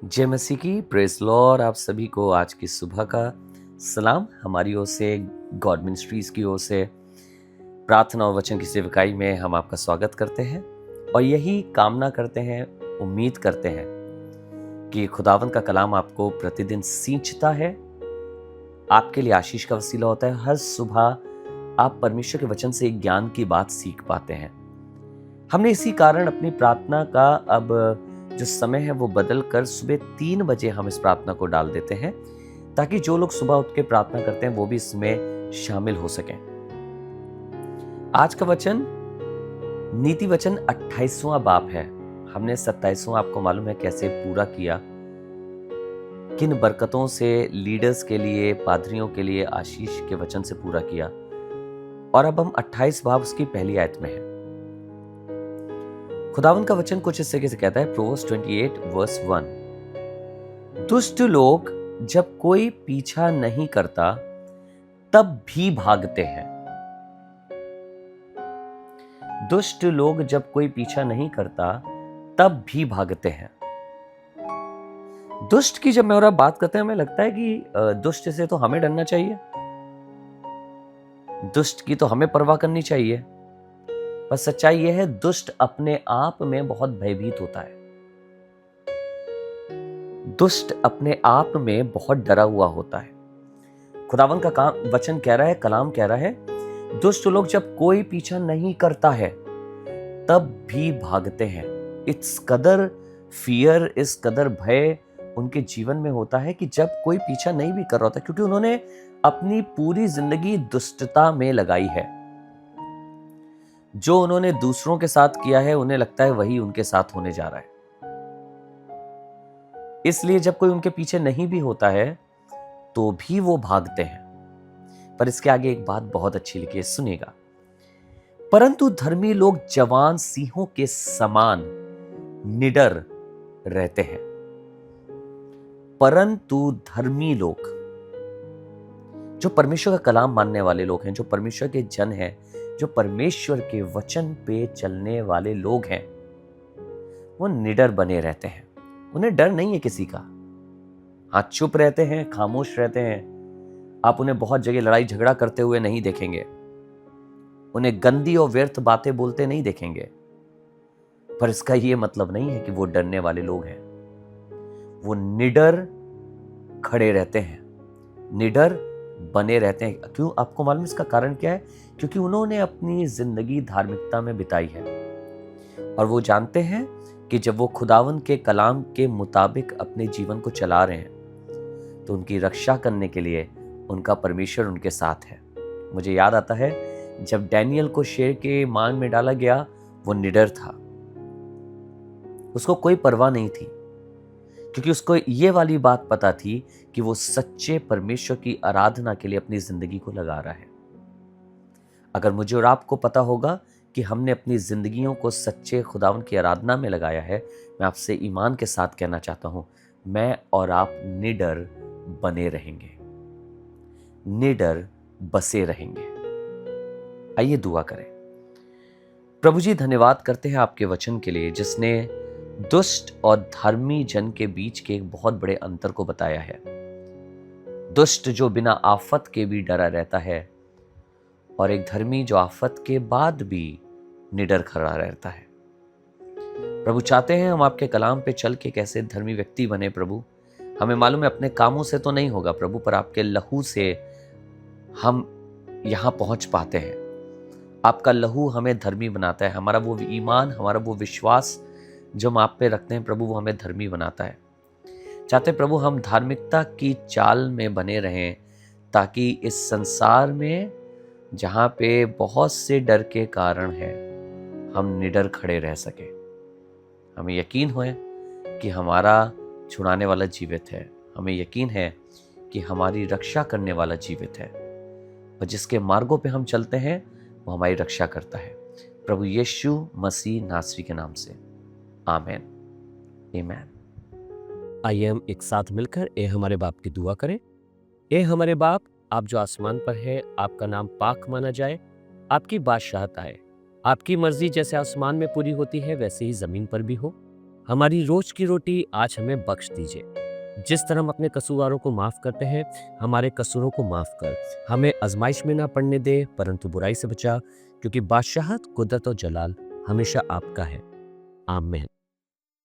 जय मसीह की, praise Lord. आप सभी को आज की सुबह का सलाम हमारी ओर से, गॉड मिनिस्ट्रीज की ओर से। प्रार्थना और वचन की सेवकाई में हम आपका स्वागत करते हैं और यही कामना करते हैं, उम्मीद करते हैं कि खुदावंद का कलाम आपको प्रतिदिन सींचता है, आपके लिए आशीष का वसीला होता है। हर सुबह आप परमेश्वर के वचन से एक ज्ञान की बात सीख पाते हैं। हमने इसी कारण अपनी प्रार्थना का अब जो समय है वो बदल कर सुबह 3 बजे हम इस प्रार्थना को डाल देते हैं, ताकि जो लोग सुबह उठ के प्रार्थना करते हैं वो भी इसमें शामिल हो सकें। आज का वचन नीति वचन 28वां बाब है। हमने 27वां आपको मालूम है कैसे पूरा किया, किन बरकतों से लीडर्स के लिए, पादरियों के लिए आशीष के वचन से पूरा किया, और अब हम 28 बाब उसकी पहली आयत में है। खुदावन का वचन कुछ इस तरीके से कहता है, प्रोवर्ब्स 28 वर्स 1, दुष्ट लोग जब कोई पीछा नहीं करता तब भी भागते हैं। दुष्ट लोग जब कोई पीछा नहीं करता तब भी भागते हैं। दुष्ट की जब मैं और आप बात करते हैं, हमें लगता है कि दुष्ट से तो हमें डरना चाहिए, दुष्ट की तो हमें परवाह करनी चाहिए। पर सच्चाई यह है, दुष्ट अपने आप में बहुत भयभीत होता है। दुष्ट अपने आप में बहुत डरा हुआ होता है। खुदावन का वचन कह रहा है, कलाम कह रहा है, दुष्ट लोग जब कोई पीछा नहीं करता है तब भी भागते हैं। इस कदर फियर, इस कदर भय उनके जीवन में होता है कि जब कोई पीछा नहीं भी कर रहा होता, क्योंकि उन्होंने अपनी पूरी जिंदगी दुष्टता में लगाई है। जो उन्होंने दूसरों के साथ किया है, उन्हें लगता है वही उनके साथ होने जा रहा है। इसलिए जब कोई उनके पीछे नहीं भी होता है तो भी वो भागते हैं। पर इसके आगे एक बात बहुत अच्छी लिखी है, सुनिएगा। परंतु धर्मी लोग जवान सिंहों के समान निडर रहते हैं। परंतु धर्मी लोग, जो परमेश्वर का कलाम मानने वाले लोग हैं, जो परमेश्वर के जन हैं, जो परमेश्वर के वचन पे चलने वाले लोग हैं, वो निडर बने रहते हैं। उन्हें डर नहीं है किसी का। हाँ, चुप रहते हैं, खामोश रहते हैं। आप उन्हें बहुत जगह लड़ाई झगड़ा करते हुए नहीं देखेंगे, उन्हें गंदी और व्यर्थ बातें बोलते नहीं देखेंगे। पर इसका ये मतलब नहीं है कि वो डरने वाले लोग हैं। वो निडर खड़े रहते हैं, निडर बने रहते हैं। क्यों? आपको मालूम इसका कारण क्या है? क्योंकि उन्होंने अपनी जिंदगी धार्मिकता में बिताई है और वो जानते हैं कि जब वो खुदावन के कलाम के मुताबिक अपने जीवन को चला रहे हैं तो उनकी रक्षा करने के लिए उनका परमेश्वर उनके साथ है। मुझे याद आता है, जब डैनियल को शेर के मांग में डाला गया, वो निडर था। उसको कोई परवाह नहीं थी, क्योंकि उसको ये वाली बात पता थी कि वो सच्चे परमेश्वर की आराधना के लिए अपनी जिंदगी को लगा रहा है। अगर मुझे और आपको पता होगा कि हमने अपनी जिंदगियों को सच्चे खुदावन की आराधना में लगाया है, मैं आपसे ईमान के साथ कहना चाहता हूं, मैं और आप निडर बने रहेंगे, निडर बसे रहेंगे। आइए दुआ करें। प्रभु जी, धन्यवाद करते हैं आपके वचन के लिए, जिसने दुष्ट और धर्मी जन के बीच के एक बहुत बड़े अंतर को बताया है। दुष्ट जो बिना आफत के भी डरा रहता है, और एक धर्मी जो आफत के बाद भी निडर खड़ा रहता है। प्रभु, चाहते हैं हम आपके कलाम पे चल के कैसे धर्मी व्यक्ति बने। प्रभु, हमें मालूम है अपने कामों से तो नहीं होगा प्रभु, पर आपके लहू से हम यहां पहुंच पाते हैं। आपका लहू हमें धर्मी बनाता है। हमारा वो ईमान, हमारा वो विश्वास जो हम आप पे रखते हैं प्रभु, वो हमें धर्मी बनाता है। चाहते प्रभु हम धार्मिकता की चाल में बने रहें, ताकि इस संसार में जहां पे बहुत से डर के कारण है, हम निडर खड़े रह सके। हमें यकीन है कि हमारा छुड़ाने वाला जीवित है। हमें यकीन है कि हमारी रक्षा करने वाला जीवित है, और जिसके मार्गों पे हम चलते हैं वो हमारी रक्षा करता है। प्रभु यीशु मसीह नासरी के नाम से, आमेन, आमेन। आइए हम एक साथ मिलकर ए हमारे बाप की दुआ करें। ए हमारे बाप, आप जो आसमान पर है, आपका नाम पाक माना जाए, आपकी बादशाहत आए, आपकी मर्जी जैसे आसमान में पूरी होती है वैसे ही जमीन पर भी हो। हमारी रोज की रोटी आज हमें बख्श दीजिए। जिस तरह हम अपने कसूरवारों को माफ करते हैं, हमारे कसूरों को माफ कर। हमें आजमाइश में ना पड़ने दे, परंतु बुराई से बचा, क्योंकि बादशाहत, कुदरत और जलाल हमेशा आपका है। आमीन।